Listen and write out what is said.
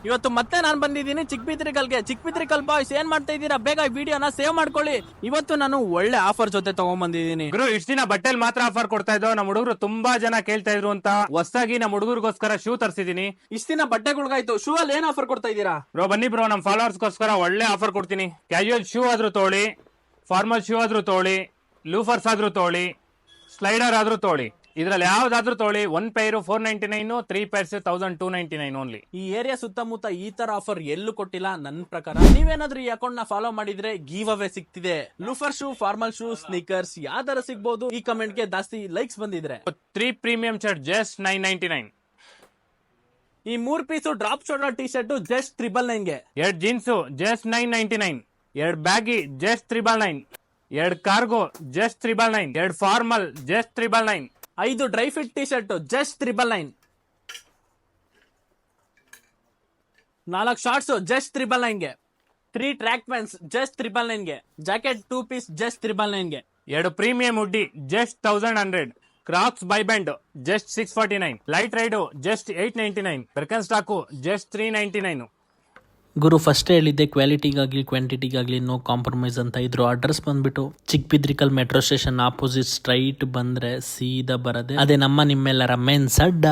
ಇವತ್ತು ಮತ್ತೆ ನಾನು ಬಂದಿದ್ದೀನಿ ಚಿಕ್ಕಬಿದ್ರಿಕಲ್ ಬಾಯ್ಸ್ ಏನ್ ಮಾಡ್ತಾ ಇದ್ದೀರಾ? ಬೇಗ ಈ ವಿಡಿಯೋನ ಸೇವ್ ಮಾಡ್ಕೊಳ್ಳಿ. ಇವತ್ತು ನಾನು ಒಳ್ಳೆ ಆಫರ್ ಜೊತೆ ತಗೊಂಡ್ಬಂದಿದ್ದೀನಿ. ಗುರು ಇಷ್ಟ ದಿನ ಬಟ್ಟೆಲ್ ಮಾತ್ರ ಆಫರ್ ಕೊಡ್ತಾ ಇದ್ದೋ. ನಮ್ಮ ಹುಡುಗರು ತುಂಬಾ ಜನ ಕೇಳ್ತಾ ಇದ್ರು ಅಂತ ಹೊಸದಾಗಿ ನಮ್ಮ ಹುಡುಗರಿಗೋಸ್ಕರ ಶೂ ತರಿಸಿದೀನಿ. ಇಷ್ಟ ದಿನ ಬಟ್ಟೆಗಳ್ಗಾಯ್ತು, ಶೂ ಅಲ್ಲಿ ಏನ್ ಆಫರ್ ಕೊಡ್ತಾ ಇದ್ದೀರಾ? ಬ್ರೋ ಬನ್ನಿ ಬ್ರೋ, ನಮ್ಮ ಫಾಲೋವರ್ಸ್ಗೋಸ್ಕರ ಒಳ್ಳೆ ಆಫರ್ ಕೊಡ್ತೀನಿ. ಕ್ಯಾಶುಯಲ್ ಶೂ ಆದ್ರೂ ತೋಳಿ, ಫಾರ್ಮಲ್ ಶೂ ಆದ್ರೂ ತೋಳಿ, ಲೂಫರ್ಸ್ ಆದ್ರೂ ತೋಳಿ, ಸ್ಲೈಡರ್ ಆದ್ರೂ ತೋಳಿ. ಇದ್ರಲ್ಲಿ ಯಾವ್ದಾದ್ರು ತೋಳಿ. 1 ಪೇರ್ 499, 3 ಪೇರ್ಸ್ 1299 ಓನ್ಲಿ. ಈ ಏರಿಯಾ ಸುತ್ತಮುತ್ತ ಈ ತರ ಆಫರ್ ಎಲ್ಲೂ ಕೊಟ್ಟಿಲ್ಲ ನನ್ನ ಪ್ರಕಾರ. ನೀವೇನಾದ್ರೂ ಈ ಅಕೌಂಟ್ ನ ಫಾಲೋ ಮಾಡಿದ್ರೆ ಗಿವ್ ಅವೇ ಸಿಗ್ತಿದೆ. Loafer shoe, formal shoe, sneakers ಯಾವ್ದಾರ ಸಿಗ್ಬಹುದು. ಈ ಕಮೆಂಟ್ ಗೆ ಜಾಸ್ತಿ ಲೈಕ್ಸ್ ಬಂದಿದ್ರೆ 3 ಪ್ರೀಮಿಯಂ ಶರ್ಟ್ ಜಸ್ಟ್ 999. ಈ 3 piece drop shoulder T shirt just 999 ಗೆ. 2 jeans just 999. 2 baggy just 999. 2 cargo just 999. 2 formal just 999. 5 dry fit T shirt just 999. 4 shorts just 999 ಗೆ. 3 track pants just 999 ಗೆ. ಜಾಕೆಟ್ 2 ಪೀಸ್ ಜಸ್ಟ್ 999 ಗೆ. 2 premium hoodie just 1100. Crocs by band just 649. Light ride just 899. Birkenstock just 399. ಗುರು first ಹೇಳಿದ್ದೆ ಕ್ವಾಲಿಟಿಗಾಗಲಿ ಕ್ವಾಂಟಿಟಿಗಾಗಲಿ no compromise ಅಂತ. ಇದ್ರು address ಬಂದ್ಬಿಟ್ಟು Chikkabidarakallu metro station opposite straight ಬಂದ್ರೆ ಸೀದಾ ಬರದೆ ಅದೇ ನಮ್ಮ ನಿಮ್ಮೆಲ್ಲರ ಮೆನ್ಸ್ ಅಡ್ಡ.